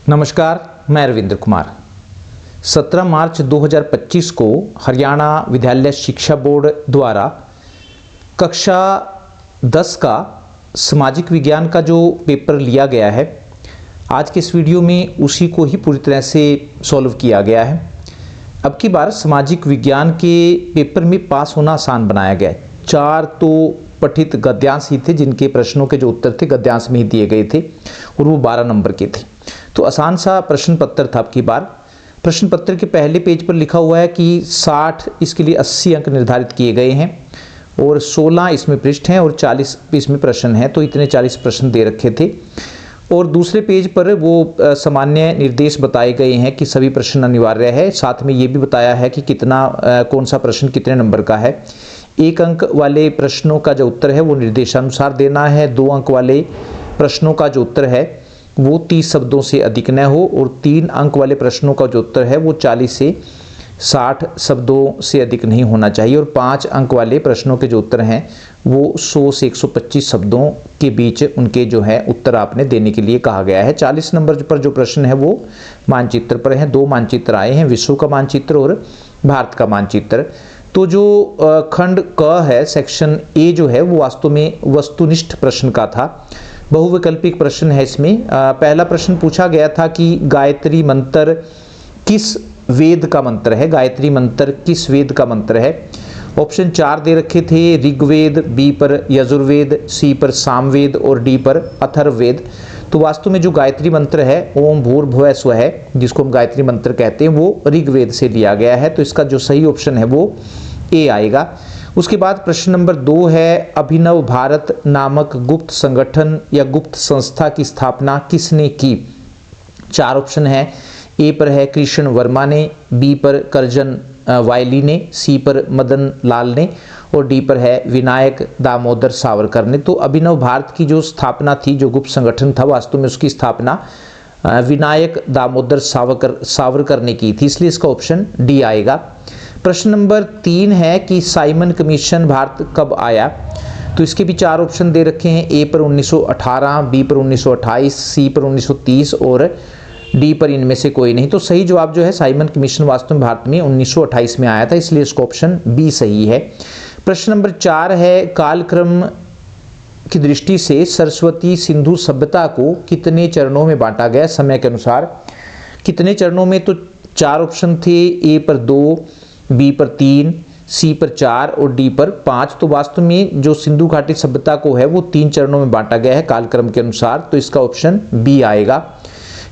नमस्कार, मैं रविंद्र कुमार। 17 मार्च 2025 को हरियाणा विद्यालय शिक्षा बोर्ड द्वारा कक्षा 10 का सामाजिक विज्ञान का जो पेपर लिया गया है, आज के इस वीडियो में उसी को ही पूरी तरह से सॉल्व किया गया है। अब की बार सामाजिक विज्ञान के पेपर में पास होना आसान बनाया गया है। 4 तो पठित गद्यांश ही थे, जिनके प्रश्नों के जो उत्तर थे गद्यांश में ही दिए गए थे और वो 12 नंबर के थे। तो आसान सा प्रश्न पत्र था। अब की बार प्रश्न पत्र के पहले पेज पर लिखा हुआ है कि 60 इसके लिए 80 अंक निर्धारित किए गए हैं और 16 इसमें पृष्ठ हैं और 40 इसमें प्रश्न हैं, तो इतने 40 प्रश्न दे रखे थे। और दूसरे पेज पर वो सामान्य निर्देश बताए गए हैं कि सभी प्रश्न अनिवार्य है। साथ में ये भी बताया है कि कितना कौन सा प्रश्न कितने नंबर का है। 1 अंक वाले प्रश्नों का जो उत्तर है वो निर्देशानुसार देना है। 2 अंक वाले प्रश्नों का जो उत्तर है वो 30 शब्दों से अधिक न हो और 3 अंक वाले प्रश्नों का जो उत्तर है वो 40 से 60 शब्दों से अधिक नहीं होना चाहिए। और 5 अंक वाले प्रश्नों के जो उत्तर हैं वो 100 से 125 शब्दों के बीच उनके जो है उत्तर आपने देने के लिए कहा गया है। 40 नंबर पर जो प्रश्न है वो मानचित्र पर हैं। 2 मानचित्र आए हैं, विश्व का मानचित्र और भारत का मानचित्र। तो जो खंड क है, सेक्शन ए जो है वो वास्तव में वस्तुनिष्ठ प्रश्न का था। बहुविकल्पिक प्रश्न है इसमें। पहला प्रश्न पूछा गया था कि गायत्री मंत्र किस वेद का मंत्र है। गायत्री मंत्र किस वेद का मंत्र है। ऑप्शन 4 दे रखे थे, ऋग्वेद, बी पर यजुर्वेद, सी पर सामवेद और डी पर अथर्ववेद। तो वास्तव में जो गायत्री मंत्र है ओम भूर्भुवः स्वः, जिसको हम गायत्री मंत्र कहते हैं, वो ऋग्वेद से लिया गया है। तो इसका जो सही ऑप्शन है वो ए आएगा। उसके बाद प्रश्न नंबर 2 है, अभिनव भारत नामक गुप्त संगठन या गुप्त संस्था की स्थापना किसने की। 4 ऑप्शन है। ए पर है कृष्ण वर्मा ने, बी पर करजन वायली ने, सी पर मदन लाल ने और डी पर है विनायक दामोदर सावरकर ने। तो अभिनव भारत की जो स्थापना थी, जो गुप्त संगठन था, वास्तव में उसकी स्थापना विनायक दामोदर सावरकर ने की थी, इसलिए इसका ऑप्शन डी आएगा। प्रश्न नंबर 3 है कि साइमन कमीशन भारत कब आया। तो इसके भी 4 ऑप्शन दे रखे हैं। ए पर 1918, बी पर 1928, सी पर 1930 और डी पर इनमें से कोई नहीं। तो सही जवाब जो है, साइमन कमीशन वास्तव में भारत में 1928 में आया था, इसलिए इसका ऑप्शन बी सही है। प्रश्न नंबर 4 है, कालक्रम की दृष्टि से सरस्वती सिंधु सभ्यता को कितने चरणों में बांटा गया समय के अनुसार। कितने चरणों में, तो 4 ऑप्शन थे। ए पर 2, बी पर 3, सी पर 4 और डी पर 5। तो वास्तव में जो सिंधु घाटी सभ्यता को है वो 3 चरणों में बांटा गया है कालक्रम के अनुसार, तो इसका ऑप्शन बी आएगा।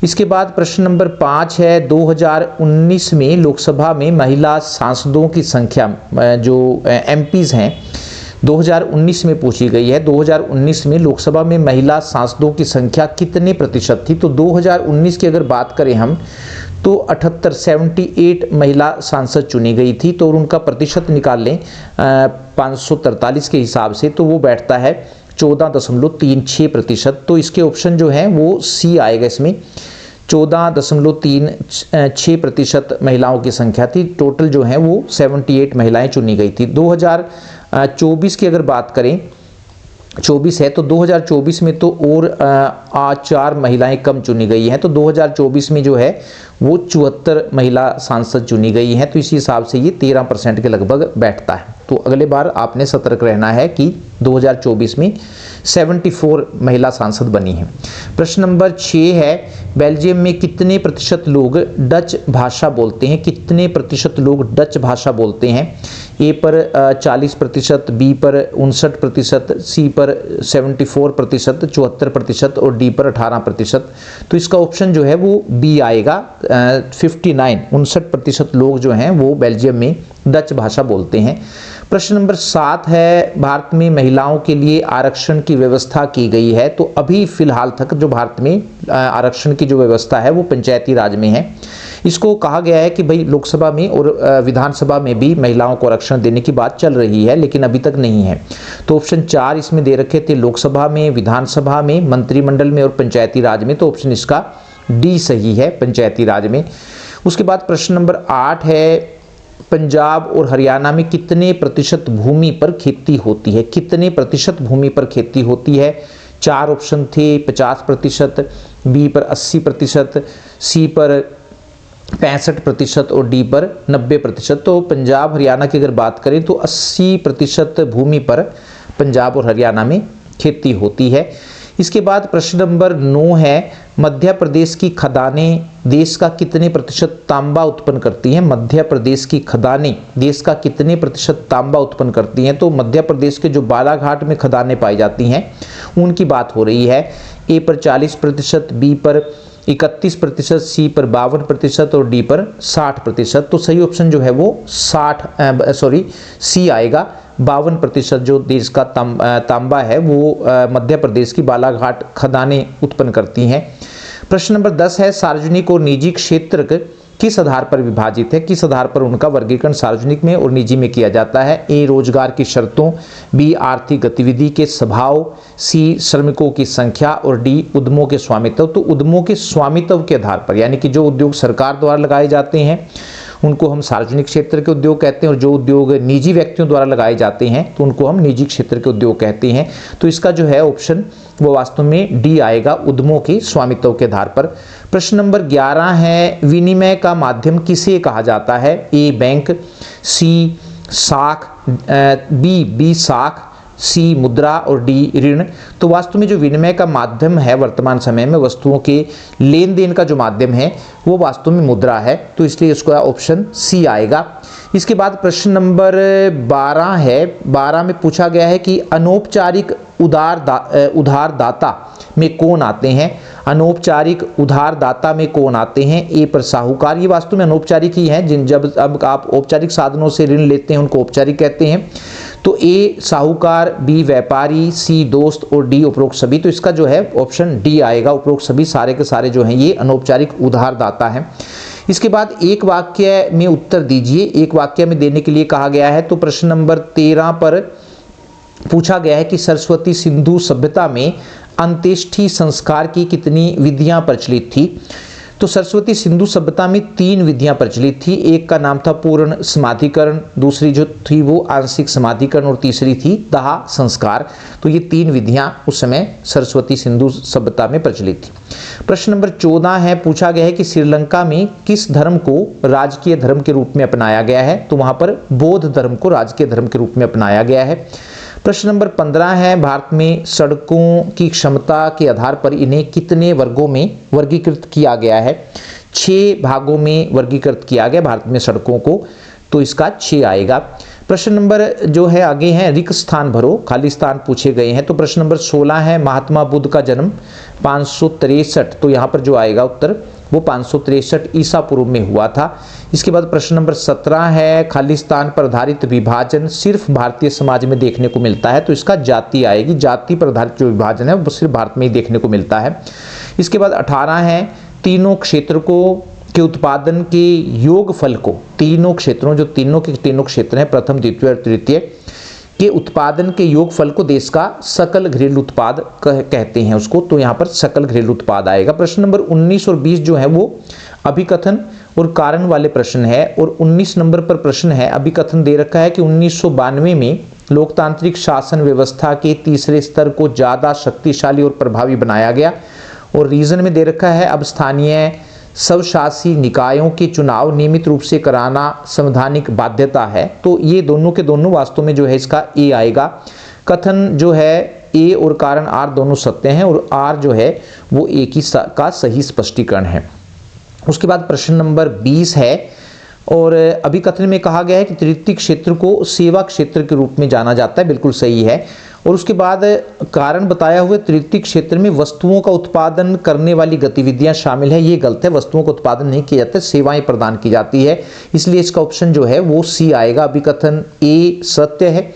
इसके बाद प्रश्न नंबर 5 है, 2019 में लोकसभा में महिला सांसदों की संख्या, जो एमपीज हैं, 2019 में पूछी गई है। 2019 में लोकसभा में महिला सांसदों की संख्या कितने प्रतिशत थी। तो 2019 की अगर बात करें हम, तो 78 महिला सांसद चुनी गई थी। तो उनका प्रतिशत निकाल लें 543 के हिसाब से, तो वो बैठता है 14.36%। तो इसके ऑप्शन जो है वो सी आएगा। इसमें 14.36% महिलाओं की संख्या थी। टोटल जो है वो 78 महिलाएं चुनी गई थी। 2024 की अगर बात करें, 24 है, तो 2024 में तो और 4 महिलाएं कम चुनी गई हैं। तो 2024 में जो है वो 74 महिला सांसद चुनी गई हैं। तो इसी हिसाब से ये 13% के लगभग बैठता है। तो अगले बार आपने सतर्क रहना है कि 2024 में 74 महिला सांसद बनी हैं। प्रश्न नंबर 6 है, बेल्जियम में कितने प्रतिशत लोग डच भाषा बोलते हैं। कितने प्रतिशत लोग डच भाषा बोलते हैं। ए पर 40%, बी पर 59%, सी पर 74%, 74% और डी पर 18%। तो इसका ऑप्शन जो है वो बी आएगा। 59% लोग जो हैं वो बेल्जियम में डच भाषा बोलते हैं। प्रश्न नंबर 7 है, भारत में महिलाओं के लिए आरक्षण की व्यवस्था की गई है। तो अभी फिलहाल तक जो भारत में आरक्षण की जो व्यवस्था है वो पंचायती राज में है। इसको कहा गया है कि भाई लोकसभा में और विधानसभा में भी महिलाओं को आरक्षण देने की बात चल रही है, लेकिन अभी तक नहीं है। तो ऑप्शन 4 इसमें दे रखे थे, लोकसभा में, विधानसभा में, मंत्रिमंडल में और पंचायती राज में। तो ऑप्शन इसका डी सही है, पंचायती राज में। उसके बाद प्रश्न नंबर 8 है, पंजाब और हरियाणा में कितने प्रतिशत भूमि पर खेती होती है। कितने प्रतिशत भूमि पर खेती होती है। 4 ऑप्शन थे 50%, बी पर 80%, सी पर 65% और डी पर 90%। तो पंजाब हरियाणा की अगर बात करें तो 80% भूमि पर पंजाब और हरियाणा में खेती होती है। इसके बाद प्रश्न नंबर 9 है, मध्य प्रदेश की खदानें देश का कितने प्रतिशत तांबा उत्पन्न करती हैं? मध्य प्रदेश की खदानें देश का कितने प्रतिशत तांबा उत्पन्न करती हैं? तो मध्य प्रदेश के जो बालाघाट में खदानें पाई जाती हैं उनकी बात हो रही है। ए पर 40%, बी पर 31%, सी पर 52% और डी पर 60%। तो सही ऑप्शन जो है वो सी आएगा। 52% जो देश का तांबा है वो मध्य प्रदेश की बालाघाट खदानें उत्पन्न करती हैं। प्रश्न नंबर 10 है, सार्वजनिक और निजी क्षेत्र किस आधार पर विभाजित है? किस आधार पर उनका वर्गीकरण सार्वजनिक में और निजी में किया जाता है? ए रोजगार की शर्तों, बी आर्थिक गतिविधि के स्वभाव, सी श्रमिकों की संख्या और डी उद्यमों के स्वामित्व। तो उद्यमों के स्वामित्व के आधार पर, यानी कि जो उद्योग सरकार द्वारा लगाए जाते हैं उनको हम सार्वजनिक क्षेत्र के उद्योग कहते हैं, और जो उद्योग निजी व्यक्तियों द्वारा लगाए जाते हैं तो उनको हम निजी क्षेत्र के उद्योग कहते हैं। तो इसका जो है ऑप्शन वो वास्तव में डी आएगा, उद्यमों के स्वामित्व के आधार पर। प्रश्न नंबर 11 है, विनिमय का माध्यम किसे कहा जाता है? ए बैंक, सी साख, बी साख, सी मुद्रा और डी ऋण। तो वास्तव में जो विनिमय का माध्यम है वर्तमान समय में वस्तुओं के लेन देन का जो माध्यम है वो वास्तव में मुद्रा है, तो इसलिए इसका ऑप्शन सी आएगा। इसके बाद प्रश्न नंबर 12 है, 12 में पूछा गया है कि अनौपचारिक उधारदाता में कौन आते हैं? अनौपचारिक उधारदाता में कौन आते हैं? ए पर साहूकार, ये वास्तव में अनौपचारिक ही हैं, जब अब आप औपचारिक साधनों से ऋण लेते हैं उनको औपचारिक कहते हैं। तो ए साहूकार, बी व्यापारी, सी दोस्त और डी उपरोक्त सभी। तो इसका जो है ऑप्शन डी आएगा, उपरोक्त सभी सारे के सारे जो हैं ये अनौपचारिक उधारदाता हैं। इसके बाद एक वाक्य में उत्तर दीजिए, एक वाक्य में देने के लिए कहा गया है। तो प्रश्न नंबर 13 पर पूछा गया है कि सरस्वती सिंधु सभ्यता में अंत्येष्टि संस्कार की कितनी विधियां प्रचलित थी? तो सरस्वती सिंधु सभ्यता में 3 विधियां प्रचलित थी। एक का नाम था पूर्ण समाधिकरण, दूसरी जो थी वो आंशिक समाधिकरण और तीसरी थी दाह संस्कार। तो ये 3 विधियां उस समय सरस्वती सिंधु सभ्यता में प्रचलित थी। प्रश्न नंबर 14 है, पूछा गया है कि श्रीलंका में किस धर्म को राजकीय धर्म के रूप में अपनाया गया है? तो वहां पर बौद्ध धर्म को राजकीय धर्म के रूप में अपनाया गया है। प्रश्न नंबर 15 है, भारत में सड़कों की क्षमता के आधार पर इन्हें कितने वर्गों में वर्गीकृत किया गया है? 6 भागों में वर्गीकृत किया गया भारत में सड़कों को, तो इसका 6 आएगा। प्रश्न नंबर जो है आगे है, रिक्त स्थान भरो, खाली स्थान पूछे गए हैं। तो प्रश्न नंबर 16 है, महात्मा बुद्ध का जन्म 563, तो यहाँ पर जो आएगा उत्तर वो 563 ईसा पूर्व में हुआ था। इसके बाद प्रश्न नंबर 17 है, खाली स्थान पर आधारित विभाजन सिर्फ भारतीय समाज में देखने को मिलता है, तो इसका जाति आएगी। जाति पर आधारित जो विभाजन है वो सिर्फ भारत में ही देखने को मिलता है। इसके बाद 18 है, तीनों क्षेत्र के उत्पादन के योगफल को, तीनों क्षेत्रों जो तीनों क्षेत्र हैं प्रथम द्वितीय और तृतीय के उत्पादन के योगफल को देश का सकल घरेलू उत्पाद कहते हैं उसको, तो यहाँ पर सकल घरेलू उत्पाद आएगा। प्रश्न नंबर 19 और 20 जो है वो अभिकथन और कारण वाले प्रश्न है, और 19 नंबर पर प्रश्न है, अभिकथन दे रखा है कि 1992 में लोकतांत्रिक शासन व्यवस्था के तीसरे स्तर को ज़्यादा शक्तिशाली और प्रभावी बनाया गया, और रीजन में दे रखा है अब स्थानीय स्वशासी निकायों के चुनाव नियमित रूप से कराना संवैधानिक बाध्यता है। तो ये दोनों के दोनों वास्तव में जो है इसका ए आएगा। कथन जो है ए और कारण आर दोनों सत्य हैं, और आर जो है वो ए का सही स्पष्टीकरण है। उसके बाद प्रश्न नंबर 20 है, और अभिकथन में कहा गया है कि तृतीय क्षेत्र को सेवा क्षेत्र के रूप में जाना जाता है, बिल्कुल सही है। और उसके बाद कारण बताया हुआ तृतीय क्षेत्र में वस्तुओं का उत्पादन करने वाली गतिविधियां शामिल है, ये गलत है। वस्तुओं का उत्पादन नहीं किया जाता, सेवाएं प्रदान की जाती है, इसलिए इसका ऑप्शन जो है वो सी आएगा। अभिकथन ए सत्य है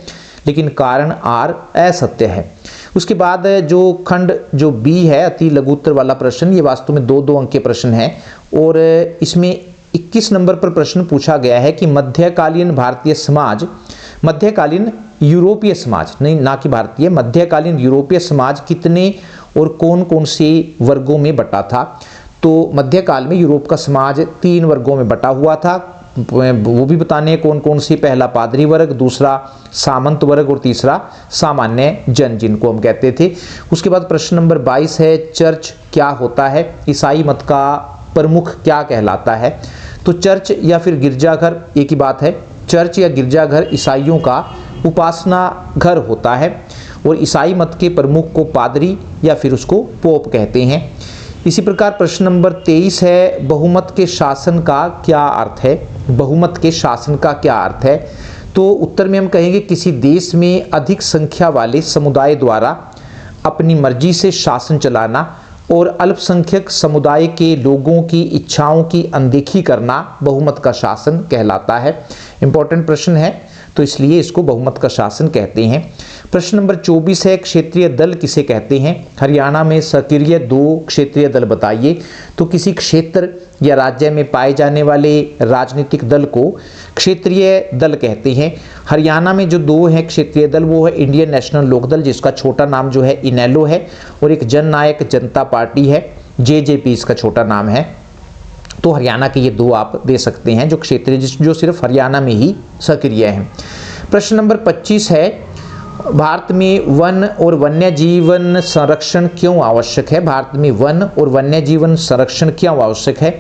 लेकिन कारण आर असत्य है। उसके बाद जो खंड जो बी है अति लघुत्तर वाला प्रश्न, ये वास्तव में 2-2 अंक के प्रश्न है, और इसमें 21 नंबर पर प्रश्न पूछा गया है कि मध्यकालीन भारतीय समाज, मध्यकालीन यूरोपीय समाज नहीं, ना कि भारतीय, मध्यकालीन यूरोपीय समाज कितने और कौन कौन से वर्गों में बटा था? तो मध्यकाल में यूरोप का समाज 3 वर्गों में बटा हुआ था। वो भी बताने हैं कौन कौन सी। पहला पादरी वर्ग, दूसरा सामंत वर्ग और तीसरा सामान्य जन जिनको हम कहते थे। उसके बाद प्रश्न नंबर 22 है, चर्च क्या होता है, ईसाई मत का प्रमुख क्या कहलाता है। तो चर्च या फिर गिरजाघर एक ही बात है। चर्च या गिरजाघर ईसाइयों का उपासना घर होता है और ईसाई मत के प्रमुख को पादरी या फिर उसको पोप कहते हैं। इसी प्रकार प्रश्न नंबर 23 है, बहुमत के शासन का क्या अर्थ है। बहुमत के शासन का क्या अर्थ है। तो उत्तर में हम कहेंगे किसी देश में अधिक संख्या वाले समुदाय द्वारा अपनी मर्जी से शासन चलाना और अल्पसंख्यक समुदाय के लोगों की इच्छाओं की अनदेखी करना बहुमत का शासन कहलाता है। इंपॉर्टेंट प्रश्न है तो इसलिए इसको बहुमत का शासन कहते हैं। प्रश्न नंबर 24 है, क्षेत्रीय दल किसे कहते हैं। हरियाणा में सक्रिय 2 क्षेत्रीय दल बताइए। तो किसी क्षेत्र या राज्य में पाए जाने वाले राजनीतिक दल को क्षेत्रीय दल कहते हैं। हरियाणा में जो 2 हैं क्षेत्रीय दल, वो है इंडियन नेशनल लोकदल जिसका छोटा नाम जो है इनेलो है, और एक जन नायक जनता पार्टी है, जेजेपी इसका छोटा नाम है। तो हरियाणा के ये 2 आप दे सकते हैं जो क्षेत्रीय, जो सिर्फ हरियाणा में ही सक्रिय हैं। प्रश्न नंबर 25 है, भारत में वन और वन्य जीवन संरक्षण क्यों आवश्यक है। भारत में वन और वन्य जीवन संरक्षण क्यों आवश्यक है।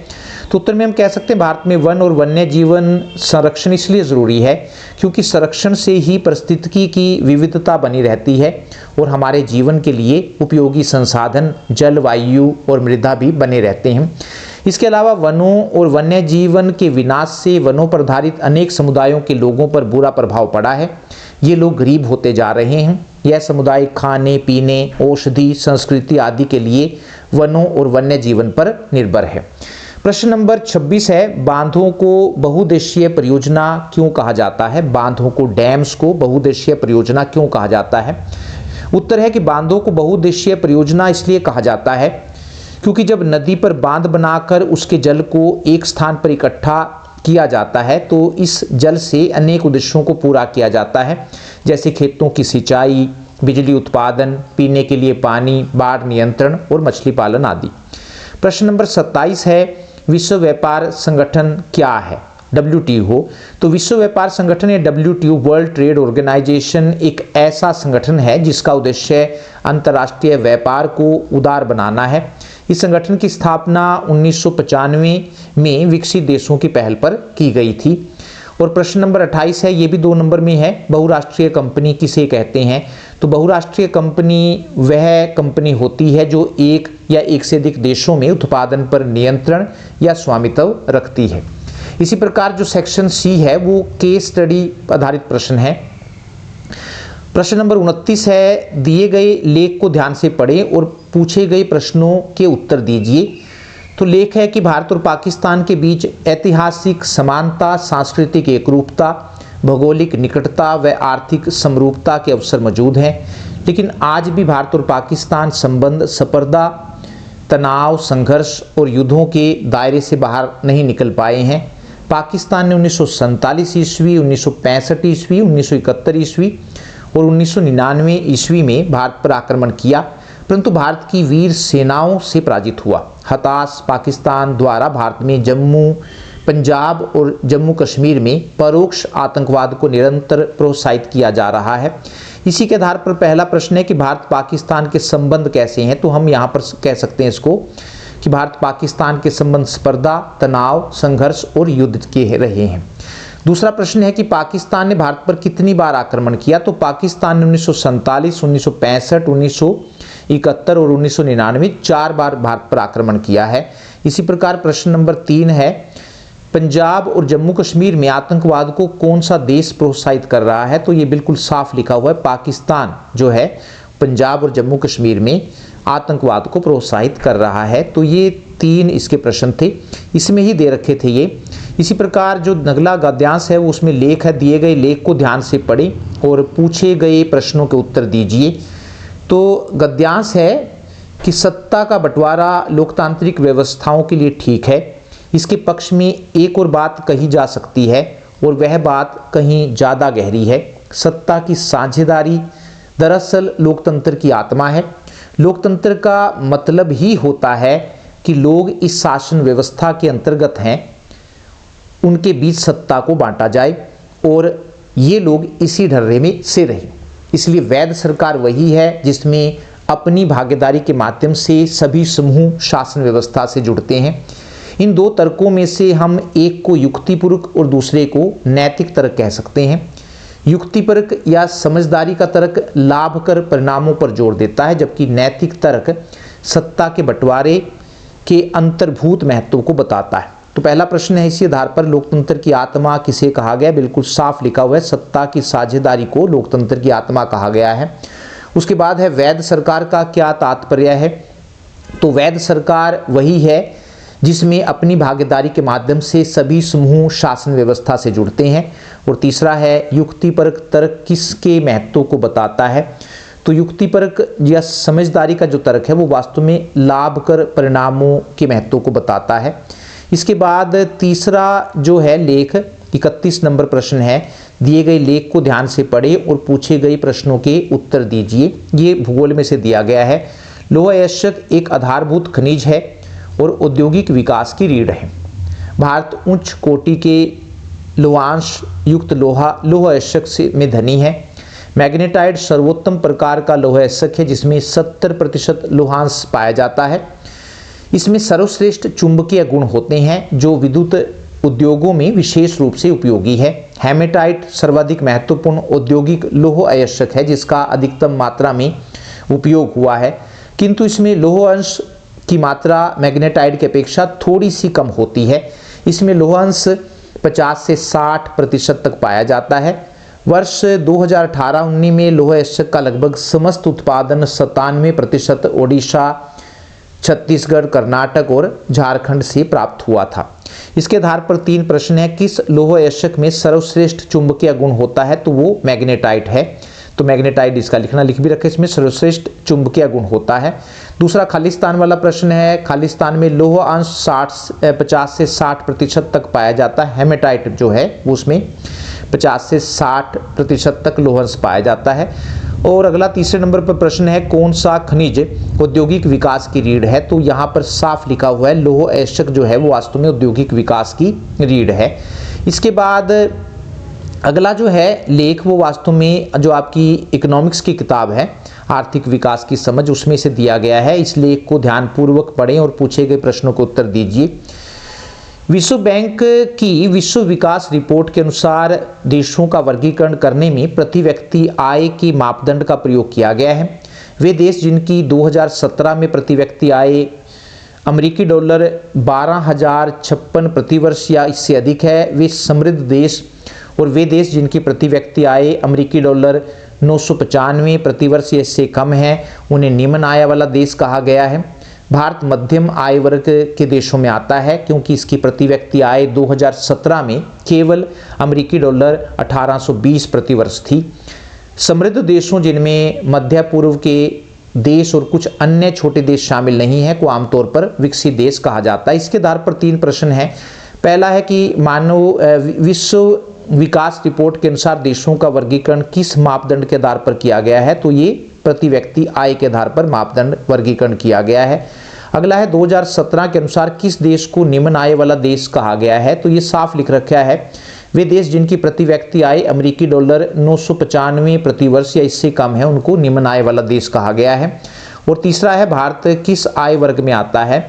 तो उत्तर में हम कह सकते हैं भारत में वन और वन्य जीवन संरक्षण इसलिए ज़रूरी है क्योंकि संरक्षण से ही पारिस्थितिकी की विविधता बनी रहती है और हमारे जीवन के लिए उपयोगी संसाधन जल, वायु और मृदा भी बने रहते हैं। इसके अलावा वनों और वन्य जीवन के विनाश से वनों पर आधारित अनेक समुदायों के लोगों पर बुरा प्रभाव पड़ा है। ये लोग गरीब होते जा रहे हैं। यह समुदाय खाने पीने, औषधि, संस्कृति आदि के लिए वनों और वन्य जीवन पर निर्भर है। प्रश्न नंबर 26 है, बांधों को बहुउद्देशीय परियोजना क्यों कहा जाता है। बांधों को, डैम्स को बहुउद्देशीय परियोजना क्यों कहा जाता है। उत्तर है कि बांधों को बहुउद्देशीय परियोजना इसलिए कहा जाता है क्योंकि जब नदी पर बांध बनाकर उसके जल को एक स्थान पर इकट्ठा किया जाता है तो इस जल से अनेक उद्देश्यों को पूरा किया जाता है, जैसे खेतों की सिंचाई, बिजली उत्पादन, पीने के लिए पानी, बाढ़ नियंत्रण और मछली पालन आदि। प्रश्न नंबर 27 है, विश्व व्यापार संगठन क्या है। WTO। तो विश्व व्यापार संगठन या WTO वर्ल्ड ट्रेड ऑर्गेनाइजेशन एक ऐसा संगठन है जिसका उद्देश्य अंतर्राष्ट्रीय व्यापार को उदार बनाना है। इस संगठन की स्थापना 1995 में विकसित देशों की पहल पर की गई थी। और प्रश्न नंबर 28 है, ये भी 2 नंबर में है, बहुराष्ट्रीय कंपनी किसे कहते हैं। तो बहुराष्ट्रीय कंपनी वह कंपनी होती है जो एक या एक से अधिक देशों में उत्पादन पर नियंत्रण या स्वामित्व रखती है। इसी प्रकार जो सेक्शन C है वो केस स्टडी आधारित प्रश्न है। प्रश्न नंबर 29 है, दिए गए लेख को ध्यान से पढ़ें और पूछे गए प्रश्नों के उत्तर दीजिए। तो लेख है कि भारत और पाकिस्तान के बीच ऐतिहासिक समानता, सांस्कृतिक एकरूपता, भौगोलिक निकटता व आर्थिक समरूपता के अवसर मौजूद हैं, लेकिन आज भी भारत और पाकिस्तान संबंध स्पर्धा, तनाव, संघर्ष और युद्धों के दायरे से बाहर नहीं निकल पाए हैं। पाकिस्तान ने 1947 ईस्वी, 1965 ईस्वी, 1971 ईस्वी और 1999 ईस्वी में भारत पर आक्रमण किया, परंतु भारत की वीर सेनाओं से पराजित हुआ। हताश पाकिस्तान द्वारा भारत में जम्मू, पंजाब और जम्मू कश्मीर में परोक्ष आतंकवाद को निरंतर प्रोत्साहित किया जा रहा है। इसी के आधार पर पहला प्रश्न है कि भारत पाकिस्तान के संबंध कैसे हैं। तो हम यहाँ पर कह सकते हैं इसको कि भारत पाकिस्तान के संबंध स्पर्धा, तनाव, संघर्ष और युद्ध के रहे हैं। दूसरा प्रश्न है कि पाकिस्तान ने भारत पर कितनी बार आक्रमण किया। तो पाकिस्तान ने 1947, 1965, 1971 और 1999 4 बार भारत पर आक्रमण किया है। इसी प्रकार प्रश्न नंबर 3 है, पंजाब और जम्मू कश्मीर में आतंकवाद को कौन सा देश प्रोत्साहित कर रहा है। तो ये बिल्कुल साफ लिखा हुआ है, पाकिस्तान जो है पंजाब और जम्मू कश्मीर में आतंकवाद को प्रोत्साहित कर रहा है। तो ये 3 इसके प्रश्न थे, इसमें ही दे रखे थे ये। इसी प्रकार जो अगला गद्यांश है वो उसमें लेख है, दिए गए लेख को ध्यान से पढ़ें और पूछे गए प्रश्नों के उत्तर दीजिए। तो गद्यांश है कि सत्ता का बंटवारा लोकतांत्रिक व्यवस्थाओं के लिए ठीक है। इसके पक्ष में एक और बात कही जा सकती है और वह बात कहीं ज़्यादा गहरी है। सत्ता की साझेदारी दरअसल लोकतंत्र की आत्मा है। लोकतंत्र का मतलब ही होता है कि लोग इस शासन व्यवस्था के अंतर्गत हैं उनके बीच सत्ता को बांटा जाए और ये लोग इसी ढर्रे में से रहे। इसलिए वैध सरकार वही है जिसमें अपनी भागीदारी के माध्यम से सभी समूह शासन व्यवस्था से जुड़ते हैं। इन दो तर्कों में से हम एक को युक्तिपूर्वक और दूसरे को नैतिक तर्क कह सकते हैं। युक्तिपरक या समझदारी का तर्क लाभकर परिणामों पर जोर देता है, जबकि नैतिक तर्क सत्ता के बंटवारे के अंतर्भूत महत्व को बताता है। तो पहला प्रश्न है, इसी आधार पर लोकतंत्र की आत्मा किसे कहा गया? बिल्कुल साफ लिखा हुआ है, सत्ता की साझेदारी को लोकतंत्र की आत्मा कहा गया है। उसके बाद है वैध सरकार का क्या तात्पर्य है? तो वैध सरकार वही है जिसमें अपनी भागीदारी के माध्यम से सभी समूह शासन व्यवस्था से जुड़ते हैं। और तीसरा है युक्तिपरक तर्क किसके महत्व को बताता है? तो युक्तिपरक या समझदारी का जो तर्क है वो वास्तव में लाभकर परिणामों के महत्व को बताता है। इसके बाद तीसरा जो है लेख 31 नंबर प्रश्न है, दिए गए लेख को ध्यान से पढ़ें और पूछे गए प्रश्नों के उत्तर दीजिए। ये भूगोल में से दिया गया है। लोहा अयस्क एक आधारभूत खनिज है और औद्योगिक विकास की रीढ़ है। भारत उच्च कोटि के लोहांश युक्त लोहा अयस्क से में धनी है। मैग्नेटाइट सर्वोत्तम प्रकार का लोहा अयस्क है जिसमें 70% लोहांश पाया जाता है। इसमें सर्वश्रेष्ठ चुंबकीय गुण होते हैं जो विद्युत उद्योगों में विशेष रूप से उपयोगी है। हेमेटाइट सर्वाधिक महत्वपूर्ण औद्योगिक लौह अयस्क है जिसका अधिकतम मात्रा में उपयोग हुआ है, किंतु इसमें लौह अंश की मात्रा मैग्नेटाइट की अपेक्षा थोड़ी सी कम होती है। इसमें लौह अंश 50 से 60% तक पाया जाता है। वर्ष 2018-19 में लौह अयस्क का लगभग समस्त उत्पादन 97% ओडिशा, छत्तीसगढ़, कर्नाटक और झारखंड से प्राप्त हुआ था। इसके आधार पर 3 प्रश्न है, किस लौह अयस्क में सर्वश्रेष्ठ चुंबकीय गुण होता है? तो वो मैग्नेटाइट है। तो मैग्नेटाइट इसका लिखना लिख भी रखे, इसमें सर्वश्रेष्ठ चुंबकीय गुण होता है। दूसरा खालिस्तान वाला प्रश्न है, खालिस्तान में लौह अंश 50 से 60% तक पाया जाता है। हेमेटाइट जो है वो उसमें 50 से 60% तक लौह अंश पाया जाता है। और अगला तीसरे नंबर पर प्रश्न है, कौन सा खनिज औद्योगिक विकास की रीढ़ है? तो यहाँ पर साफ लिखा हुआ है लौह अयस्क जो है वो वास्तव में औद्योगिक विकास की रीढ़ है। इसके बाद अगला जो है लेख वो वास्तव में जो आपकी इकोनॉमिक्स की किताब है आर्थिक विकास की समझ, उसमें से दिया गया है। इस लेख को ध्यानपूर्वक पढ़ें और पूछे गए प्रश्नों को उत्तर दीजिए। विश्व बैंक की विश्व विकास रिपोर्ट के अनुसार देशों का वर्गीकरण करने में प्रति व्यक्ति आय के मापदंड का प्रयोग किया गया है। वे देश जिनकी 2017 में प्रति व्यक्ति आय अमेरिकी डॉलर 12,056 प्रति वर्ष या इससे अधिक है वे समृद्ध देश, और वे देश जिनकी प्रति व्यक्ति आय अमेरिकी डॉलर 995 प्रति वर्ष या इससे कम है उन्हें निम्न आय वाला देश कहा गया है। भारत मध्यम आय वर्ग के देशों में आता है क्योंकि इसकी प्रति व्यक्ति आय 2017 में केवल अमेरिकी डॉलर 1820 प्रति वर्ष थी। समृद्ध देशों जिनमें मध्य पूर्व के देश और कुछ अन्य छोटे देश शामिल नहीं है को आमतौर पर विकसित देश कहा जाता है। इसके आधार पर 3 प्रश्न है। पहला है कि मानव विश्व विकास रिपोर्ट के अनुसार देशों का वर्गीकरण किस मापदंड के आधार पर किया गया है? तो ये प्रति व्यक्ति आय के आधार पर मापदंड वर्गीकरण किया गया है। अगला है 2017 के अनुसार किस देश को निम्न आय वाला देश कहा गया है? तो ये साफ लिख रखा है वे देश जिनकी प्रति व्यक्ति आय अमेरिकी डॉलर 995 प्रति वर्ष या इससे कम है उनको निम्न आय वाला देश कहा गया है। और तीसरा है भारत किस आय वर्ग में आता है?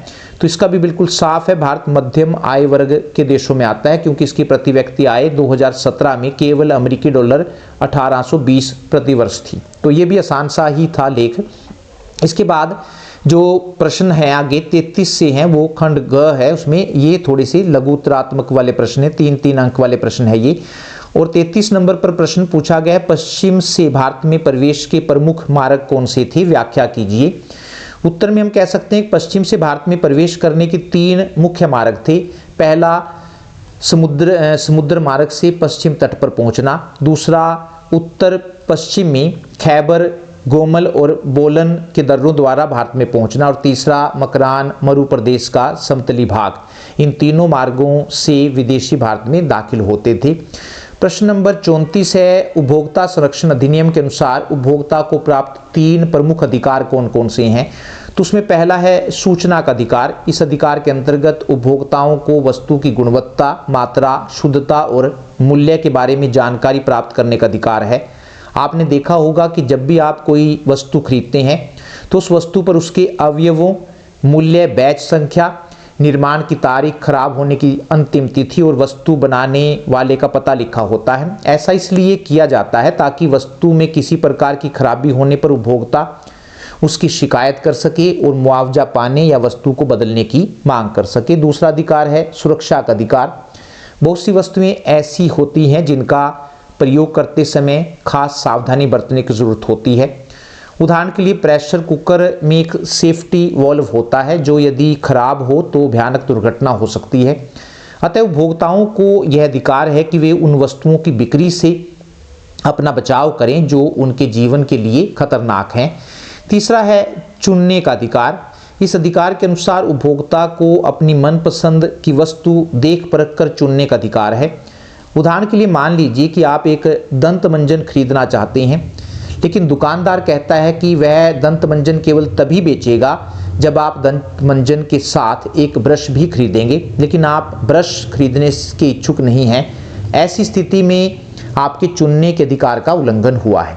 तो इसका भी बिल्कुल साफ है, भारत मध्यम आय वर्ग के देशों में आता है क्योंकि इसकी प्रति व्यक्ति आय 2017 में केवल अमेरिकी डॉलर 1820 प्रति वर्ष थी। तो ये भी आसान सा ही था लेख। इसके बाद जो प्रश्न है आगे 33 से हैं वो खंड ग है, उसमें ये थोड़े से लघु उत्तरात्मक वाले प्रश्न है, 3-3 अंक वाले प्रश्न है ये। और 33 नंबर पर प्रश्न पूछा गया है, पश्चिम से भारत में प्रवेश के प्रमुख मार्ग कौन से थे? व्याख्या कीजिए। उत्तर में हम कह सकते हैं कि पश्चिम से भारत में प्रवेश करने के 3 मुख्य मार्ग थे। पहला समुद्र मार्ग से पश्चिम तट पर पहुंचना, दूसरा उत्तर पश्चिम में खैबर, गोमल और बोलन के दर्रों द्वारा भारत में पहुंचना, और तीसरा मकरान मरु प्रदेश का समतली भाग। इन तीनों मार्गों से विदेशी भारत में दाखिल होते थे। प्रश्न नंबर 34 है, उपभोक्ता संरक्षण अधिनियम के अनुसार उपभोक्ता को प्राप्त 3 प्रमुख अधिकार कौन कौन से हैं? तो उसमें पहला है सूचना का अधिकार। इस अधिकार के अंतर्गत उपभोक्ताओं को वस्तु की गुणवत्ता, मात्रा, शुद्धता और मूल्य के बारे में जानकारी प्राप्त करने का अधिकार है। आपने देखा होगा कि जब भी आप कोई वस्तु खरीदते हैं तो उस वस्तु पर उसके अवयवों, मूल्य, बैच संख्या, निर्माण की तारीख, खराब होने की अंतिम तिथि और वस्तु बनाने वाले का पता लिखा होता है। ऐसा इसलिए किया जाता है ताकि वस्तु में किसी प्रकार की खराबी होने पर उपभोक्ता उसकी शिकायत कर सके और मुआवजा पाने या वस्तु को बदलने की मांग कर सके। दूसरा अधिकार है सुरक्षा का अधिकार। बहुत सी वस्तुएं ऐसी होती हैं जिनका प्रयोग करते समय खास सावधानी बरतने की जरूरत होती है। उदाहरण के लिए प्रेशर कुकर में एक सेफ्टी वॉल्व होता है जो यदि खराब हो तो भयानक दुर्घटना हो सकती है। अतः उपभोक्ताओं को यह अधिकार है कि वे उन वस्तुओं की बिक्री से अपना बचाव करें जो उनके जीवन के लिए खतरनाक हैं। तीसरा है चुनने का अधिकार। इस अधिकार के अनुसार उपभोक्ता को अपनी मनपसंद की वस्तु देख परख कर चुनने का अधिकार है। उदाहरण के लिए मान लीजिए कि आप एक दंत मंजन खरीदना चाहते हैं, लेकिन दुकानदार कहता है कि वह दंत मंजन केवल तभी बेचेगा जब आप दंत मंजन के साथ एक ब्रश भी खरीदेंगे, लेकिन आप ब्रश खरीदने के इच्छुक नहीं हैं। ऐसी स्थिति में आपके चुनने के अधिकार का उल्लंघन हुआ है।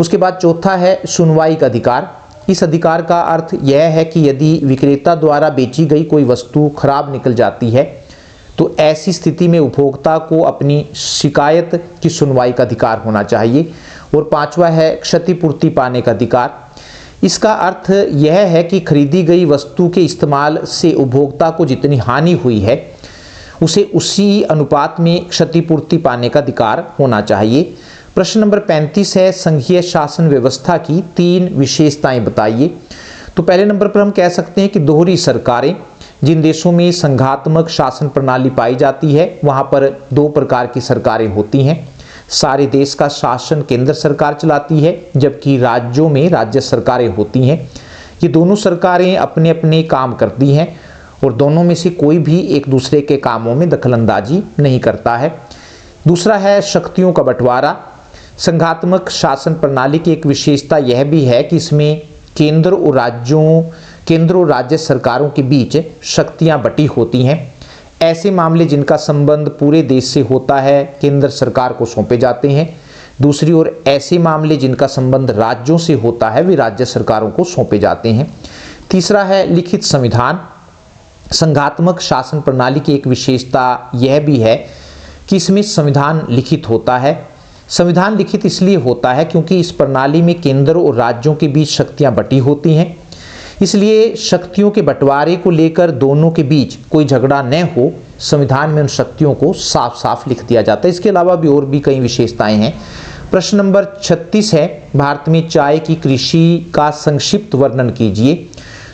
उसके बाद चौथा है सुनवाई का अधिकार। इस अधिकार का अर्थ यह है कि यदि विक्रेता द्वारा बेची गई कोई वस्तु खराब निकल जाती है तो ऐसी स्थिति में उपभोक्ता को अपनी शिकायत की सुनवाई का अधिकार होना चाहिए। और पांचवा है क्षतिपूर्ति पाने का अधिकार। इसका अर्थ यह है कि खरीदी गई वस्तु के इस्तेमाल से उपभोक्ता को जितनी हानि हुई है उसे उसी अनुपात में क्षतिपूर्ति पाने का अधिकार होना चाहिए। प्रश्न नंबर 35 है, संघीय शासन व्यवस्था की 3 विशेषताएं बताइए। तो पहले नंबर पर हम कह सकते हैं कि दोहरी सरकारें। जिन देशों में संघात्मक शासन प्रणाली पाई जाती है वहां पर 2 प्रकार की सरकारें होती हैं। सारे देश का शासन केंद्र सरकार चलाती है, जबकि राज्यों में राज्य सरकारें होती हैं। ये दोनों सरकारें अपने अपने काम करती हैं और दोनों में से कोई भी एक दूसरे के कामों में दखलंदाजी नहीं करता है। दूसरा है शक्तियों का बंटवारा। संघात्मक शासन प्रणाली की एक विशेषता यह भी है कि इसमें केंद्र और राज्य सरकारों के बीच शक्तियां बटी होती हैं। ऐसे मामले जिनका संबंध पूरे देश से होता है केंद्र सरकार को सौंपे जाते हैं। दूसरी ओर ऐसे मामले जिनका संबंध राज्यों से होता है वे राज्य सरकारों को सौंपे जाते हैं। तीसरा है लिखित संविधान। संघात्मक शासन प्रणाली की एक विशेषता यह भी है कि इसमें संविधान लिखित होता है। संविधान लिखित इसलिए होता है क्योंकि इस प्रणाली में केंद्र और राज्यों के बीच शक्तियां बटी होती हैं, इसलिए शक्तियों के बंटवारे को लेकर दोनों के बीच कोई झगड़ा न हो, संविधान में उन शक्तियों को साफ साफ लिख दिया जाता है। इसके अलावा भी और भी कई विशेषताएं हैं। प्रश्न नंबर 36 है, भारत में चाय की कृषि का संक्षिप्त वर्णन कीजिए।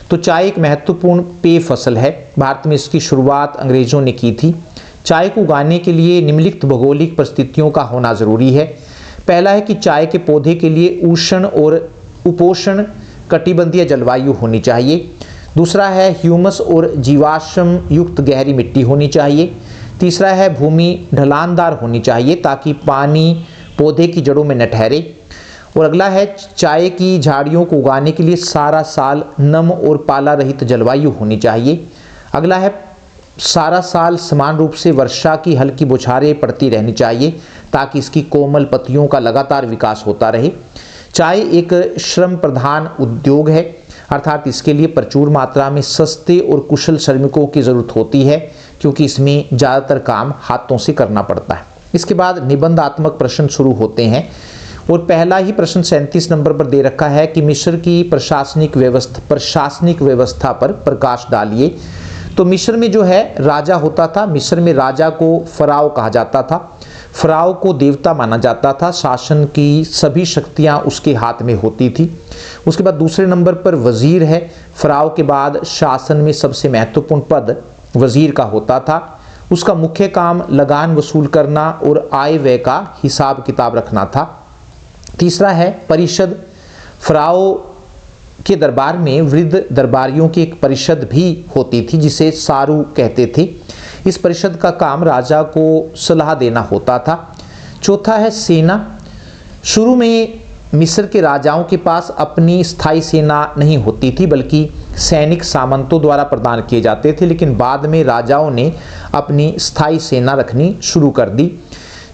तो चाय एक महत्वपूर्ण पेय फसल है। भारत में इसकी शुरुआत अंग्रेजों ने की थी। चाय को उगाने के लिए निम्नलिखित भौगोलिक परिस्थितियों का होना जरूरी है। पहला है कि चाय के पौधे के लिए उष्ण और उपोष्ण कटिबंधीय जलवायु होनी चाहिए। दूसरा है ह्यूमस और जीवाश्म युक्त गहरी मिट्टी होनी चाहिए। तीसरा है भूमि ढलानदार होनी चाहिए ताकि पानी पौधे की जड़ों में न ठहरे। और अगला है चाय की झाड़ियों को उगाने के लिए सारा साल नम और पाला रहित जलवायु होनी चाहिए। अगला है सारा साल समान रूप से वर्षा की हल्की बौछारें पड़ती रहनी चाहिए ताकि इसकी कोमल पत्तियों का लगातार विकास होता रहे। चाय एक श्रम प्रधान उद्योग है, अर्थात इसके लिए प्रचुर मात्रा में सस्ते और कुशल श्रमिकों की ज़रूरत होती है क्योंकि इसमें ज़्यादातर काम हाथों से करना पड़ता है। इसके बाद निबंधात्मक प्रश्न शुरू होते हैं और पहला ही प्रश्न 37 नंबर पर दे रखा है कि मिस्र की प्रशासनिक व्यवस्था पर प्रकाश डालिए। तो मिस्र में जो है राजा होता था। मिस्र में राजा को फराव कहा जाता था। फराव को देवता माना जाता था। शासन की सभी शक्तियां उसके हाथ में होती थी। उसके बाद दूसरे नंबर पर वजीर है। फराव के बाद शासन में सबसे महत्वपूर्ण पद वजीर का होता था। उसका मुख्य काम लगान वसूल करना और आय व्यय का हिसाब किताब रखना था। तीसरा है परिषद। फराव के दरबार में वृद्ध दरबारियों की एक परिषद भी होती थी जिसे सारू कहते थे। इस परिषद का काम राजा को सलाह देना होता था। चौथा है सेना। शुरू में मिस्र के राजाओं के पास अपनी स्थायी सेना नहीं होती थी, बल्कि सैनिक सामंतों द्वारा प्रदान किए जाते थे, लेकिन बाद में राजाओं ने अपनी स्थायी सेना रखनी शुरू कर दी।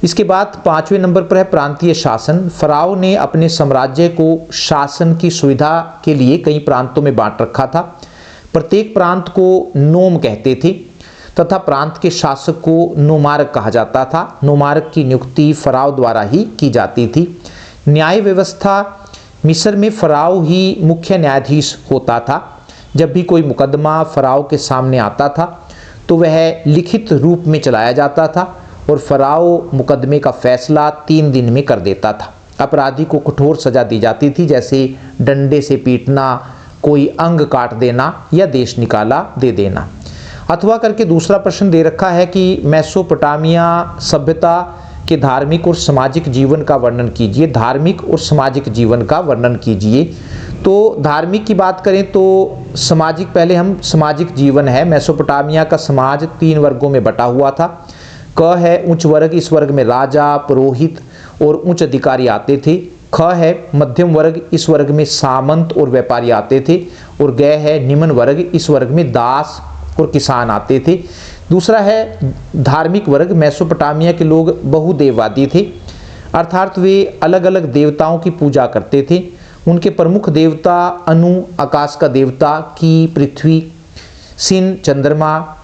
इसके बाद 5वें नंबर पर है प्रांतीय शासन। फराओ ने अपने साम्राज्य को शासन की सुविधा के लिए कई प्रांतों में बांट रखा था। प्रत्येक प्रांत को नोम कहते थे तथा प्रांत के शासक को नोमार्क कहा जाता था। नोमार्क की नियुक्ति फराओ द्वारा ही की जाती थी। न्याय व्यवस्था, मिस्र में फराओ ही मुख्य न्यायाधीश होता था। जब भी कोई मुकदमा फराओ के सामने आता था तो वह लिखित रूप में चलाया जाता था और फराओ मुकदमे का फैसला 3 दिन में कर देता था। अपराधी को कठोर सजा दी जाती थी, जैसे डंडे से पीटना, कोई अंग काट देना या देश निकाला दे देना। अथवा करके दूसरा प्रश्न दे रखा है कि मेसोपोटामिया सभ्यता के धार्मिक और सामाजिक जीवन का वर्णन कीजिए। धार्मिक और सामाजिक जीवन का वर्णन कीजिए। तो धार्मिक की बात करें तो सामाजिक, पहले हम सामाजिक जीवन है। मेसोपोटामिया का समाज 3 वर्गों में बटा हुआ था। क है उच्च वर्ग, इस वर्ग में राजा, पुरोहित और उच्च अधिकारी आते थे। ख है मध्यम वर्ग, इस वर्ग में सामंत और व्यापारी आते थे। और ग है निम्न वर्ग, इस वर्ग में दास और किसान आते थे। दूसरा है धार्मिक वर्ग। मेसोपोटामिया के लोग बहुदेववादी थे, अर्थात वे अलग अलग देवताओं की पूजा करते थे। उनके प्रमुख देवता अनु आकाश का देवता, की पृथ्वी, सिन चंद्रमा,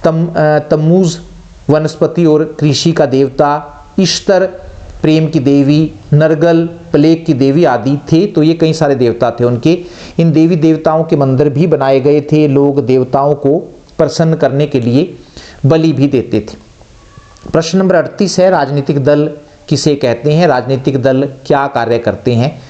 तम्मूज वनस्पति और कृषि का देवता, इश्तर प्रेम की देवी, नरगल प्लेग की देवी आदि थे। तो ये कई सारे देवता थे उनके। इन देवी देवताओं के मंदिर भी बनाए गए थे। लोग देवताओं को प्रसन्न करने के लिए बलि भी देते थे। प्रश्न नंबर 38 है राजनीतिक दल किसे कहते हैं? राजनीतिक दल क्या कार्य करते हैं?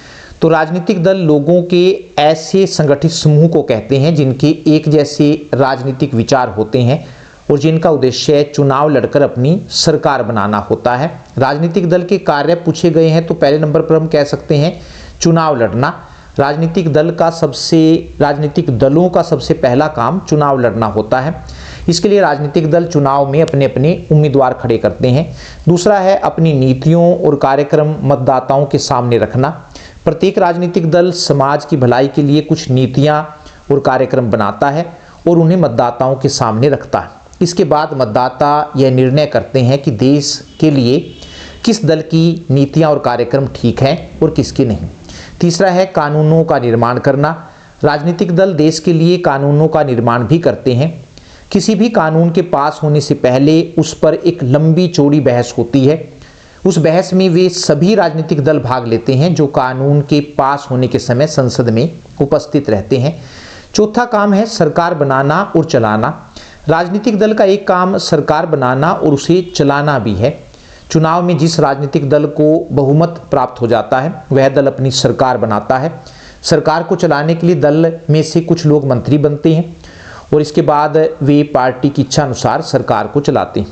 तो राजनीतिक दल लोगों के ऐसे संगठित समूह को कहते हैं जिनके एक जैसे राजनीतिक विचार होते हैं और जिनका उद्देश्य चुनाव लड़कर अपनी सरकार बनाना होता है। राजनीतिक दल के कार्य पूछे गए हैं तो पहले नंबर पर हम कह सकते हैं चुनाव लड़ना। राजनीतिक दलों का सबसे पहला काम चुनाव लड़ना होता है। इसके लिए राजनीतिक दल चुनाव में अपने अपने उम्मीदवार खड़े करते हैं। दूसरा है अपनी नीतियों और कार्यक्रम मतदाताओं के सामने रखना। प्रत्येक राजनीतिक दल समाज की भलाई के लिए कुछ नीतियां और कार्यक्रम बनाता है और उन्हें मतदाताओं के सामने रखता है। इसके बाद मतदाता यह निर्णय करते हैं कि देश के लिए किस दल की नीतियां और कार्यक्रम ठीक हैं और किसकी नहीं। तीसरा है कानूनों का निर्माण करना। राजनीतिक दल देश के लिए कानूनों का निर्माण भी करते हैं। किसी भी कानून के पास होने से पहले उस पर एक लंबी चौड़ी बहस होती है। उस बहस में वे सभी राजनीतिक दल भाग लेते हैं जो कानून के पास होने के समय संसद में उपस्थित रहते हैं। चौथा काम है सरकार बनाना और चलाना। राजनीतिक दल का एक काम सरकार बनाना और उसे चलाना भी है। चुनाव में जिस राजनीतिक दल को बहुमत प्राप्त हो जाता है वह दल अपनी सरकार बनाता है। सरकार को चलाने के लिए दल में से कुछ लोग मंत्री बनते हैं और इसके बाद वे पार्टी की इच्छा अनुसार सरकार को चलाते हैं।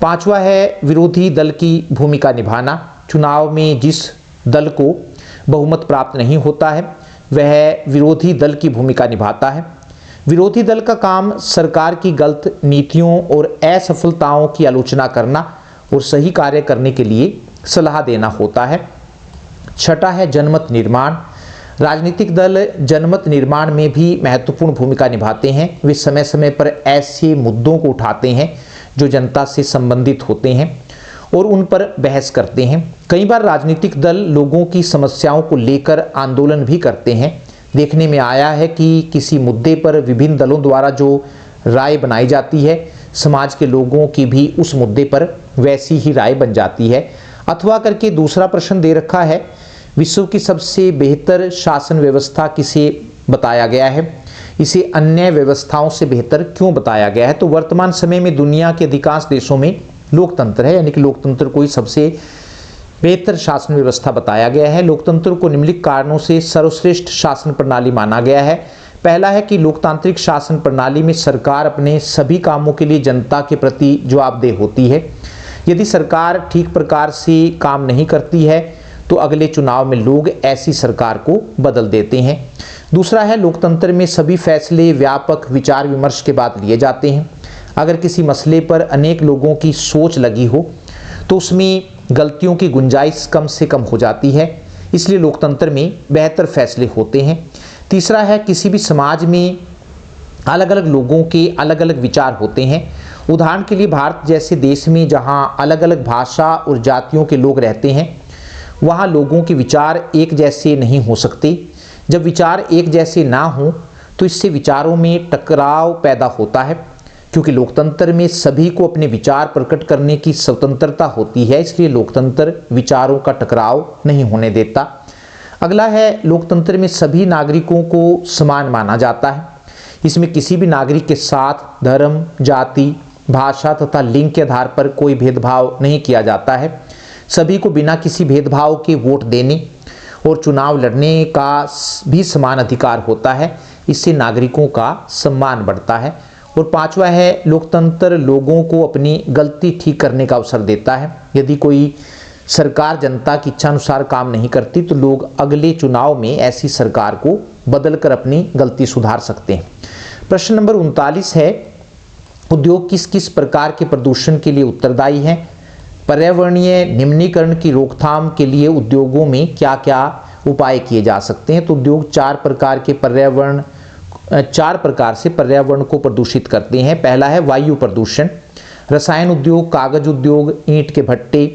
पांचवा है विरोधी दल की भूमिका निभाना। चुनाव में जिस दल को बहुमत प्राप्त नहीं होता है वह विरोधी दल की भूमिका निभाता है। विरोधी दल का काम सरकार की गलत नीतियों और असफलताओं की आलोचना करना और सही कार्य करने के लिए सलाह देना होता है। छठा है जनमत निर्माण। राजनीतिक दल जनमत निर्माण में भी महत्वपूर्ण भूमिका निभाते हैं। वे समय समय पर ऐसे मुद्दों को उठाते हैं जो जनता से संबंधित होते हैं और उन पर बहस करते हैं। कई बार राजनीतिक दल लोगों की समस्याओं को लेकर आंदोलन भी करते हैं। देखने में आया है कि किसी मुद्दे पर विभिन्न दलों द्वारा जो राय बनाई जाती है समाज के लोगों की भी उस मुद्दे पर वैसी ही राय बन जाती है। अथवा करके दूसरा प्रश्न दे रखा है विश्व की सबसे बेहतर शासन व्यवस्था किसे बताया गया है? इसे अन्य व्यवस्थाओं से बेहतर क्यों बताया गया है? तो वर्तमान समय में दुनिया के अधिकांश देशों में लोकतंत्र है, यानी कि लोकतंत्र को ही सबसे बेहतर शासन व्यवस्था बताया गया है। लोकतंत्र को निम्नलिखित कारणों से सर्वश्रेष्ठ शासन प्रणाली माना गया है। पहला है कि लोकतांत्रिक शासन प्रणाली में सरकार अपने सभी कामों के लिए जनता के प्रति जवाबदेह होती है। यदि सरकार ठीक प्रकार से काम नहीं करती है तो अगले चुनाव में लोग ऐसी सरकार को बदल देते हैं। दूसरा है लोकतंत्र में सभी फैसले व्यापक विचार विमर्श के बाद लिए जाते हैं। अगर किसी मसले पर अनेक लोगों की सोच लगी हो तो उसमें गलतियों की गुंजाइश कम से कम हो जाती है, इसलिए लोकतंत्र में बेहतर फैसले होते हैं। तीसरा है किसी भी समाज में अलग अलग लोगों के अलग अलग विचार होते हैं। उदाहरण के लिए भारत जैसे देश में जहाँ अलग अलग भाषा और जातियों के लोग रहते हैं, वहाँ लोगों के विचार एक जैसे नहीं हो सकते। जब विचार एक जैसे ना हों तो इससे विचारों में टकराव पैदा होता है, क्योंकि लोकतंत्र में सभी को अपने विचार प्रकट करने की स्वतंत्रता होती है, इसलिए लोकतंत्र विचारों का टकराव नहीं होने देता। अगला है लोकतंत्र में सभी नागरिकों को समान माना जाता है। इसमें किसी भी नागरिक के साथ धर्म, जाति, भाषा तथा लिंग के आधार पर कोई भेदभाव नहीं किया जाता है। सभी को बिना किसी भेदभाव के वोट देने और चुनाव लड़ने का भी समान अधिकार होता है, इससे नागरिकों का सम्मान बढ़ता है। और पांचवा है लोकतंत्र लोगों को अपनी गलती ठीक करने का अवसर देता है। यदि कोई सरकार जनता की इच्छा अनुसार काम नहीं करती तो लोग अगले चुनाव में ऐसी सरकार को बदलकर अपनी गलती सुधार सकते हैं। प्रश्न नंबर 39 है, उद्योग किस किस प्रकार के प्रदूषण के लिए उत्तरदायी हैं? पर्यावरणीय निम्नीकरण की रोकथाम के लिए उद्योगों में क्या क्या उपाय किए जा सकते हैं? तो उद्योग चार प्रकार से पर्यावरण को प्रदूषित करते हैं। पहला है वायु प्रदूषण। रसायन उद्योग, कागज उद्योग, ईंट के भट्टे,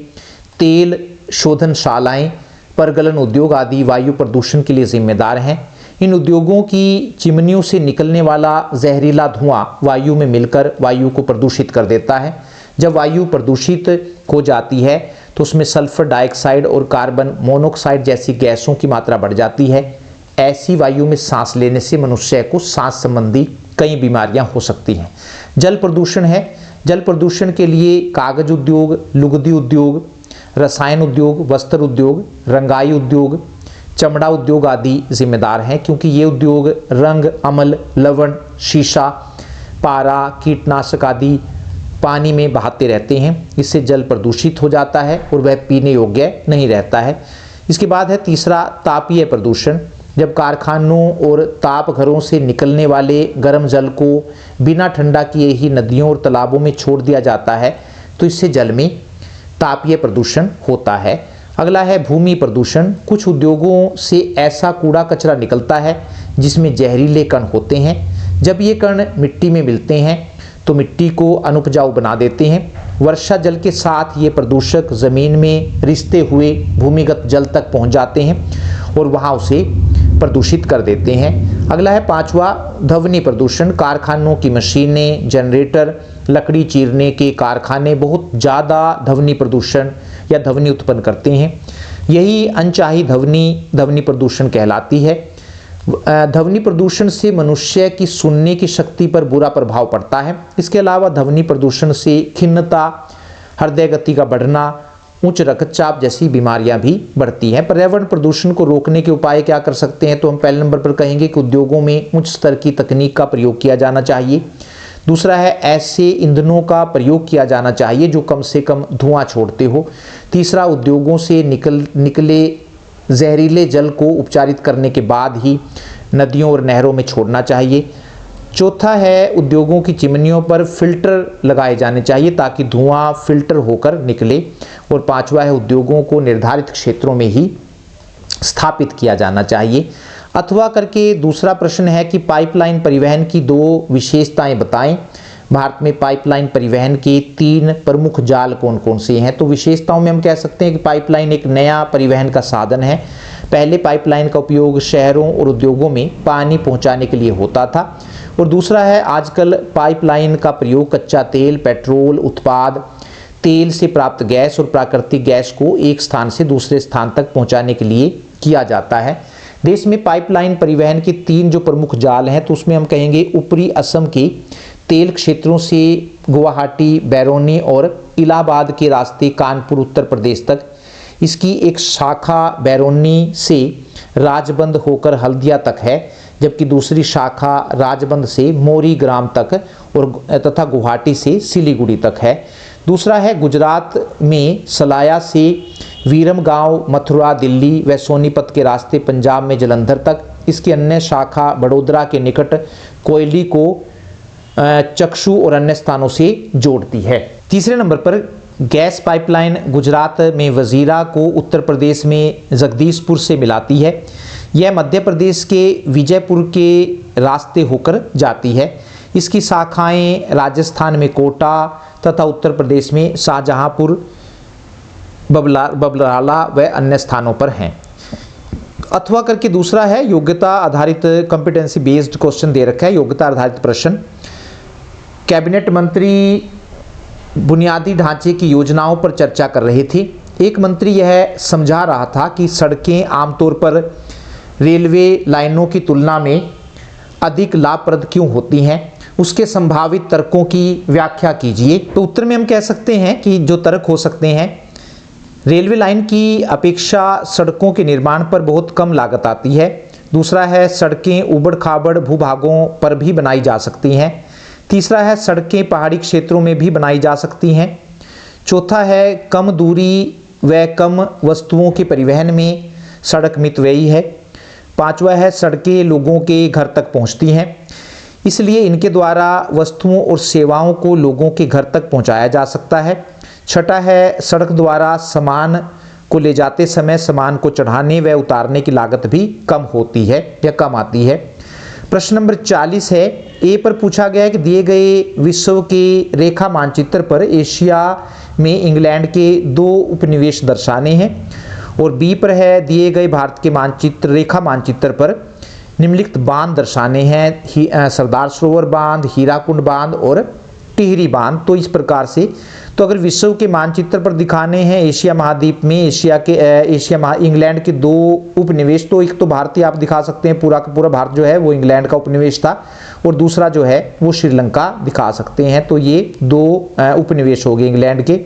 तेल शोधनशालाएं, परगलन उद्योग आदि वायु प्रदूषण के लिए जिम्मेदार हैं। इन उद्योगों की चिमनियों से निकलने वाला जहरीला धुआं वायु में मिलकर वायु को प्रदूषित कर देता है। जब वायु प्रदूषित हो जाती है तो उसमें सल्फर डाइऑक्साइड और कार्बन मोनोऑक्साइड जैसी गैसों की मात्रा बढ़ जाती है। ऐसी वायु में सांस लेने से मनुष्य को सांस संबंधी कई बीमारियां हो सकती हैं। जल प्रदूषण है। जल प्रदूषण के लिए कागज उद्योग, लुगदी उद्योग, रसायन उद्योग, वस्त्र उद्योग, रंगाई उद्योग, चमड़ा उद्योग आदि जिम्मेदार हैं, क्योंकि ये उद्योग रंग, अम्ल, लवण, शीशा, पारा, कीटनाशक आदि पानी में बहाते रहते हैं। इससे जल प्रदूषित हो जाता है और वह पीने योग्य नहीं रहता है। इसके बाद है तीसरा तापीय प्रदूषण। जब कारखानों और ताप घरों से निकलने वाले गर्म जल को बिना ठंडा किए ही नदियों और तालाबों में छोड़ दिया जाता है तो इससे जल में तापीय प्रदूषण होता है। अगला है भूमि प्रदूषण। कुछ उद्योगों से ऐसा कूड़ा कचरा निकलता है जिसमें जहरीले कण होते हैं। जब ये कण मिट्टी में मिलते हैं तो मिट्टी को अनुपजाऊ बना देते हैं। वर्षा जल के साथ ये प्रदूषक जमीन में रिसते हुए भूमिगत जल तक पहुंच जाते हैं और वहां उसे प्रदूषित कर देते हैं। अगला है पांचवा ध्वनि प्रदूषण। कारखानों की मशीनें, जनरेटर, लकड़ी चीरने के कारखाने बहुत ज़्यादा ध्वनि प्रदूषण या ध्वनि उत्पन्न करते हैं। यही अनचाही ध्वनि प्रदूषण कहलाती है। ध्वनि प्रदूषण से मनुष्य की सुनने की शक्ति पर बुरा प्रभाव पड़ता है। इसके अलावा ध्वनि प्रदूषण से खिन्नता, हृदय गति का बढ़ना, उच्च रक्तचाप जैसी बीमारियां भी बढ़ती हैं। पर्यावरण प्रदूषण को रोकने के उपाय क्या कर सकते हैं? तो हम पहले नंबर पर कहेंगे कि उद्योगों में उच्च स्तर की तकनीक का प्रयोग किया जाना चाहिए। दूसरा है ऐसे ईंधनों का प्रयोग किया जाना चाहिए जो कम से कम धुआं छोड़ते हो। तीसरा उद्योगों से निकले जहरीले जल को उपचारित करने के बाद ही नदियों और नहरों में छोड़ना चाहिए। चौथा है उद्योगों की चिमनियों पर फिल्टर लगाए जाने चाहिए ताकि धुआं फिल्टर होकर निकले। और पांचवा है उद्योगों को निर्धारित क्षेत्रों में ही स्थापित किया जाना चाहिए। अथवा करके दूसरा प्रश्न है कि पाइपलाइन परिवहन की दो विशेषताएं बताएं। भारत में पाइपलाइन परिवहन के 3 प्रमुख जाल कौन कौन से हैं? तो विशेषताओं में हम कह सकते हैं कि पाइपलाइन एक नया परिवहन का साधन है। पहले पाइपलाइन का उपयोग शहरों और उद्योगों में पानी पहुंचाने के लिए होता था। और दूसरा है आजकल पाइपलाइन का प्रयोग कच्चा तेल, पेट्रोल उत्पाद, तेल से प्राप्त गैस और प्राकृतिक गैस को एक स्थान से दूसरे स्थान तक पहुंचाने के लिए किया जाता है। देश में पाइपलाइन परिवहन के 3 जो प्रमुख जाल हैं तो उसमें हम कहेंगे ऊपरी असम के तेल क्षेत्रों से गुवाहाटी, बैरोनी और इलाहाबाद के रास्ते कानपुर उत्तर प्रदेश तक। इसकी एक शाखा बैरोनी से राजबंद होकर हल्दिया तक है, जबकि दूसरी शाखा राजबंद से मोरी ग्राम तक और तथा गुवाहाटी से सिलीगुड़ी तक है। दूसरा है गुजरात में सलाया से वीरमगांव, मथुरा, दिल्ली व सोनीपत के रास्ते पंजाब में जलंधर तक। इसकी अन्य शाखा बड़ोदरा के निकट कोयली को चक्षु और अन्य स्थानों से जोड़ती है। तीसरे नंबर पर गैस पाइपलाइन गुजरात में वजीरा को उत्तर प्रदेश में जगदीशपुर से मिलाती है। यह मध्य प्रदेश के विजयपुर के रास्ते होकर जाती है। इसकी शाखाएं राजस्थान में कोटा तथा उत्तर प्रदेश में शाहजहांपुर, बबलाला व अन्य स्थानों पर हैं। अथवा करके दूसरा है योग्यता आधारित कॉम्पिटेंसी बेस्ड क्वेश्चन दे रखा है, योग्यता आधारित प्रश्न। कैबिनेट मंत्री बुनियादी ढांचे की योजनाओं पर चर्चा कर रहे थे। एक मंत्री यह समझा रहा था कि सड़कें आमतौर पर रेलवे लाइनों की तुलना में अधिक लाभप्रद क्यों होती हैं, उसके संभावित तर्कों की व्याख्या कीजिए। तो उत्तर में हम कह सकते हैं कि जो तर्क हो सकते हैं, रेलवे लाइन की अपेक्षा सड़कों के निर्माण पर बहुत कम लागत आती है। दूसरा है सड़कें ऊबड़ खाबड़ भूभागों पर भी बनाई जा सकती हैं। तीसरा है सड़कें पहाड़ी क्षेत्रों में भी बनाई जा सकती हैं। चौथा है कम दूरी व कम वस्तुओं के परिवहन में सड़क मितव्ययी है। पांचवा है सड़कें लोगों के घर तक पहुंचती हैं, इसलिए इनके द्वारा वस्तुओं और सेवाओं को लोगों के घर तक पहुंचाया जा सकता है। छठा है सड़क द्वारा सामान को ले जाते समय सामान को चढ़ाने व उतारने की लागत भी कम होती है या कम आती है। प्रश्न नंबर 40 है, ए पर पूछा गया है कि दिए गए विश्व के रेखा मानचित्र पर एशिया में इंग्लैंड के 2 उपनिवेश दर्शाने हैं। और बी पर है दिए गए भारत के मानचित्र रेखा मानचित्र पर निम्नलिखित बांध दर्शाने हैं, सरदार सरोवर बांध, हीराकुंड बांध और टिहरी बांध। तो इस प्रकार से तो अगर विश्व के मानचित्र पर दिखाने हैं एशिया महाद्वीप में इंग्लैंड के 2 उपनिवेश, तो एक तो भारत ही आप दिखा सकते हैं, पूरा का पूरा भारत जो है वो इंग्लैंड का उपनिवेश था, और दूसरा जो है वो श्रीलंका दिखा सकते हैं। तो ये 2 उपनिवेश हो गए इंग्लैंड के।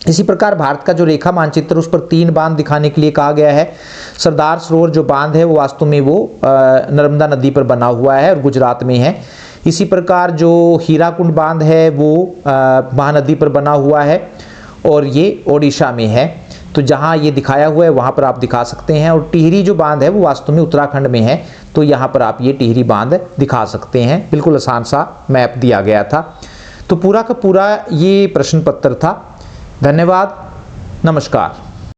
इसी प्रकार भारत का जो रेखा मानचित्र उस पर 3 बांध दिखाने के लिए कहा गया है। सरदार सरोवर जो बांध है वो वास्तव में वो नर्मदा नदी पर बना हुआ है और गुजरात में है। इसी प्रकार जो हीराकुंड बांध है वो महानदी पर बना हुआ है और ये ओडिशा में है। तो जहाँ ये दिखाया हुआ है वहाँ पर आप दिखा सकते हैं। और टिहरी जो बांध है वो वास्तव में उत्तराखंड में है, तो यहाँ पर आप ये टिहरी बांध दिखा सकते हैं। बिल्कुल आसान सा मैप दिया गया था। तो पूरा का पूरा ये प्रश्न पत्र था। धन्यवाद, नमस्कार।